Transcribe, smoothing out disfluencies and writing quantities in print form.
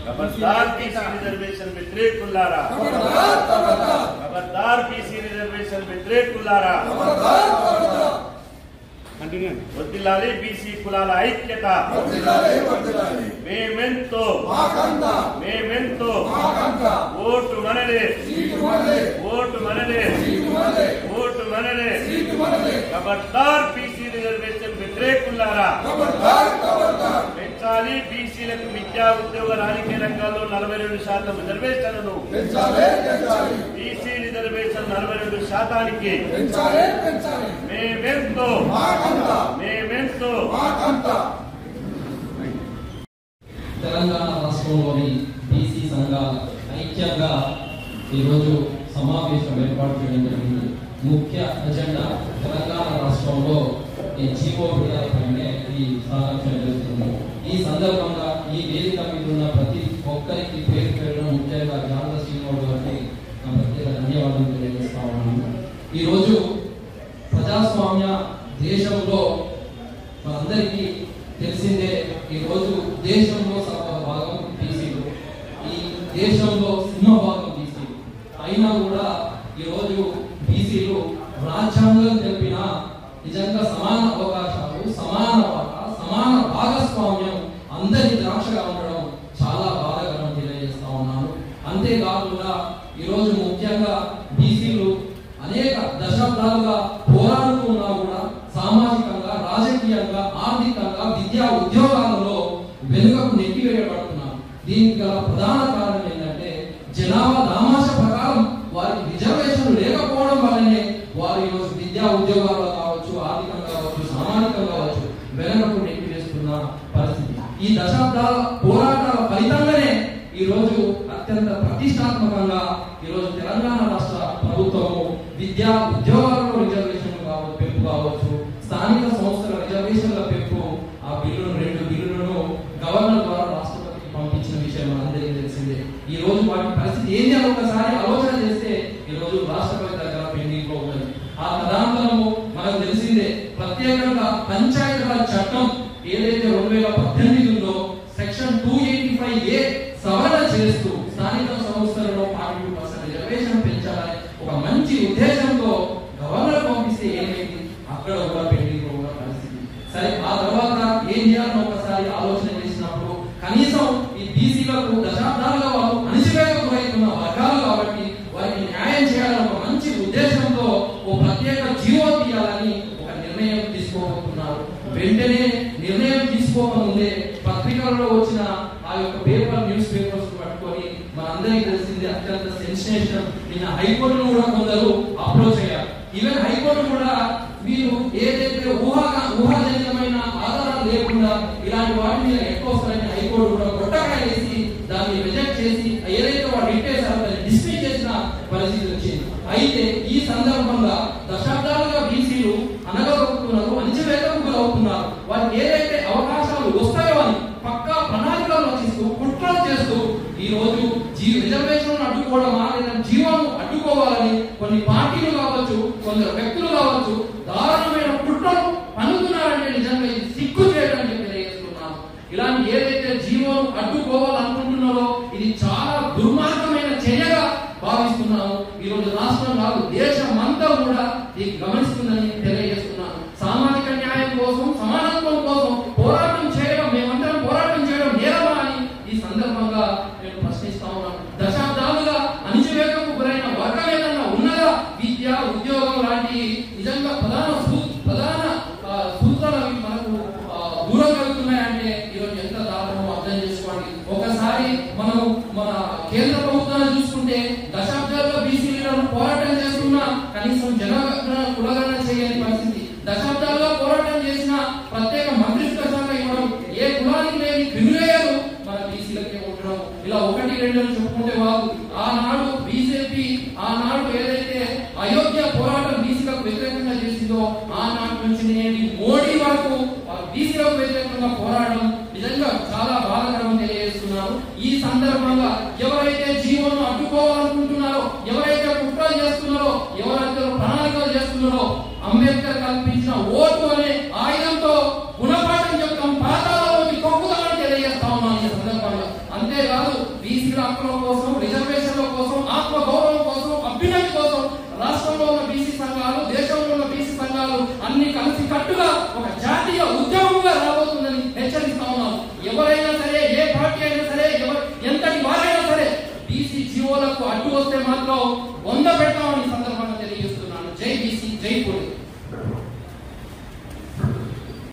खबरदार BC reservation व्यतिरेकुलारा, खबरदार BC reservation व्यतिरेकुलारा, వదిలాలి BC కులాల ఐక్యత, మేమెంతో ఓటు మనలే, ఓటు మనలే, ఓటు మనలే. ఖబర్దార్ బీసీ రిజర్వేషన్ వ్యతిరేకులారా, పెంచాలి బీసీలకు విద్యా ఉద్యోగ రాజకీయ రంగాల్లో 42% రిజర్వేషన్లను, బీసీ రిజర్వేషన్ 42%కి మేమెంతో తెలంగాణ రాష్ట్రంలోని బీసీ సంఘాల ఐక్యంగా ఈరోజు సమావేశం ఏర్పాటు చేయడం జరిగింది. ముఖ్య అజెండా తెలంగాణ రాష్ట్రంలో ఈ జీవో విధాలపైనే ఈ సమావేశం జరుగుతుంది. ఈ సందర్భంగా ఈ వేదిక మీద ఉన్న ప్రతి ఒక్కరికి పేరు పేరున ముఖ్యంగా జానల శ్రీనివాడు గారికి నా ప్రత్యేక ధన్యవాదాలు తెలియజేస్తా ఉన్నాను. ఈరోజు ప్రజాస్వామ్య దేశంలో మనందరికీ తెలిసిందే, ఈరోజు దేశంలో భాగం బీసీలు, ఈ దేశంలో సింహభాగం బీసీలు అయినా కూడా ఈరోజు బీసీలు రాజ్యాంగం తెలిపిన నిజంగా సమాన అవకాశాలు, సమాన వాటా, సమాన భాగస్వామ్యం అందరి ద్రాక్షగా ఉండడం చాలా బాధాకరం తెలియజేస్తా ఉన్నాను. అంతేకాకుండా ఈరోజు ముఖ్యంగా బీసీలు అనేక దశాబ్దాలుగా పోరాడుతూ ఉన్నా కూడా సామాజికంగా, రాజకీయంగా, ఆర్థికంగా, విద్యా ఉద్యోగాలలో వెనుకకు నెట్టివేయబడుతున్నారు. దీనికి గల ప్రధాన కారణం ఏంటంటే జనాభా దామాష ప్రకారం వారికి రిజర్వేషన్లు లేకపోవడం వల్లనే వారు ఈరోజు విద్యా ఉద్యోగాల్లో కావచ్చు, ఆర్థికంగా కావచ్చు, సామాజికంగా కావచ్చు వెనుకకు నెట్టివేస్తున్న పరిస్థితి. ఈ దశాబ్దాల పోరాటాల ఫలితంగానే ఈరోజు అత్యంత ప్రతిష్టాత్మకంగా ఈరోజు తెలంగాణ రాష్ట్ర ప్రభుత్వము విద్యా ఉద్యోగాలలో రిజర్వేషన్లు కావచ్చు, పెంపు కావచ్చు, స్థానిక సంస్థల రిజర్వేషన్ల పెంపు, ఆ బిల్లును 2 బిల్లులను గవర్నర్ ద్వారా రాష్ట్రపతికి పంపించిన విషయం అందరికీ తెలిసిందే. ఈ రోజు వాటి పరిస్థితి ఏంటి అని ఒకసారి ఆలోచన చేస్తే ఈ రోజు రాష్ట్రపతి దగ్గర పెండింగ్ లో ఉన్నది. ఆ తదాంతరము మనకు తెలిసిందే. ప్రత్యేకంగా పంచాయతీరాజ్ చట్టం ఏదైతే 2018 ఉందో సెక్షన్ 285A సవరణ చేస్తూ స్థానిక సంస్థలలో 42% రిజర్వేషన్ పెంచాలని ఒక మంచి ఉద్దేశంతో గవర్నర్ పంపిస్తే ఏమైంది, అక్కడ కూడా పెండింగ్ లో ఉన్న పరిస్థితి. సరే, ఆ తర్వాత ఏం చేయాలని ఒకసారి ఆలోచన చేసినప్పుడు కనీసం ఈ బీసీలకు దశాబ్దాలుగా వాళ్ళు అణిచివేతకు గురవుతున్న వర్గాలు కాబట్టి వారికి న్యాయం చేయాలని ఒక మంచి ఉద్దేశంతో ఓ ప్రత్యేక జీవో తీయాలని ఒక నిర్ణయం తీసుకోబోతున్నారు. వెంటనే నిర్ణయం తీసుకోకముందే పత్రికల్లో వచ్చిన ఆ యొక్క న్యూస్ పేపర్స్ పట్టుకొని మనందరికీ తెలిసింది అత్యంత సెన్సేషన్. నిన్న హైకోర్టును కూడా కొందరు అప్రోచ్ అయ్యారు. ఈవెన్ హైకోర్టు కూడా మీరు ఏదైతే ఊహాజనితమైన ఆధారాలు లేకుండా ఇలాంటి వాటి మీద ఎక్కువ వస్తారని హైకోర్టు కూడా కొట్టకాయ వేసి దాన్ని రిజెక్ట్ చేసి ఏదైతే వాడు ఇట్టేసారో దాన్ని డిస్మిస్ చేసిన పరిస్థితి వచ్చింది. అయితే ఈ సందర్భంగా దశాబ్దాలుగా బీసీలు అనగలుగుతున్నారు, అణిచివేతకు గురవుతున్నారు. వారికి ఏదైతే అవకాశాలు వస్తాయో అని పక్కా ప్రణాళికలు రచిస్తూ కుట్రలు చేస్తూ ఈ రోజు రిజర్వేషన్ అడ్డుకోవడమా లేదా జీవనం అడ్డుకోవాలని కొన్ని పార్టీలు కావచ్చు, కొందరు వ్యక్తులు కావచ్చు దారుణమైన కుట్రలు పన్నుతున్నారంటే నిజంగా ఇది సిగ్గు చేయడం తెలియజేస్తున్నాను. ఇలాంటి ఏదైతే జీవనం అడ్డుకోవాలనుకుంటున్నారో ఇది చాలా దుర్మార్గమైన చర్యగా భావిస్తున్నాము. ఈ రోజు రాష్ట్రం కాదు దేశం అంతా కూడా దీన్ని గమనిస్తుందని తెలియజేస్తున్నాను. సామాజిక న్యాయం కోసం, సమానత్వం కోసం పోరాటం చేయడం, మేమందరం పోరాటం చేయడం నేరమా అని ఈ సందర్భంగా నేను ప్రశ్నిస్తా ఉన్నాను. దశాబ్దాలుగా అణిచివేతకు గురైన వర్గం ఏదన్నా ఉన్నదా? విద్య, ఉద్యోగం లాంటి నిజంగా ప్రధాన సూత్రాలు మనకు దూరం కలుగుతున్నాయంటే ఈరోజు ఎంత దారుణమో అర్థం చేసుకోండి. ఒకసారి మనం మన కేంద్ర ప్రభుత్వాన్ని చూసుకుంటే దశాబ్దాలుగా బీసీలను పోరాటం చేస్తున్నా కనీసం జనగణన కులగణన చేయని పరిస్థితి. దశాబ్దాలుగా పోరాటం చేసిన ప్రత్యేక మంత్రిత్వ శాఖ ఇవ్వడం, ఏ కులానికి లేని క్రిమిలేయరు మన బీసీలకే ఉండడం, ఇలా 1-2 చెప్పుకుంటే వాళ్ళు ఆనాడు బీజేపీ ఆనాడు ఏదైతే అయోధ్య పోరాటం బీసీలకు వ్యతిరేకంగా చేసిందో ఆనాటి నుంచి నేటి మోడీ వరకు బీసీలకు వ్యతిరేకంగా పోరాటం నిజంగా చాలా బాధాకరం తెలియజేస్తున్నారు. ఈ సందర్భంగా ఎవరైతే జీవనం అడ్డుకోవాలనుకుంటున్నారో, ఎవరైతే కుట్రలు చేస్తున్నారో, ఎవరైతే ప్రణాళికలు చేస్తున్నారో అంబేద్కర్ కల్పించిన ఓటు అనే ఆయుధంతో గుణపాఠం చెప్తాం, పాతాళంలోకి తొక్కుతామని తెలియజేస్తా ఉన్నాను ఈ సందర్భంగా. అంతేకాదు బీసీల హక్కుల కోసం, రిజర్వేషన్ల కోసం, ఆత్మ గౌరవం కోసం, అభ్యున్నతి కోసం రాష్ట్రంలో ఉన్న బీసీ సంఘాలు, దేశంలో ఉన్న బీసీ సంఘాలు అన్ని కలిసి కట్టుగా ఒక జాతీయ ఉద్యమంగా రాబోతుందని హెచ్చరిస్తా ఉన్నాం. ఎవరైనా సరే, ఏ పార్టీ అయినా సరే, ఎంతటి వారైనా సరే బీసీ జీవోలకు అడ్డు వస్తే మాత్రం 100 పెడతామని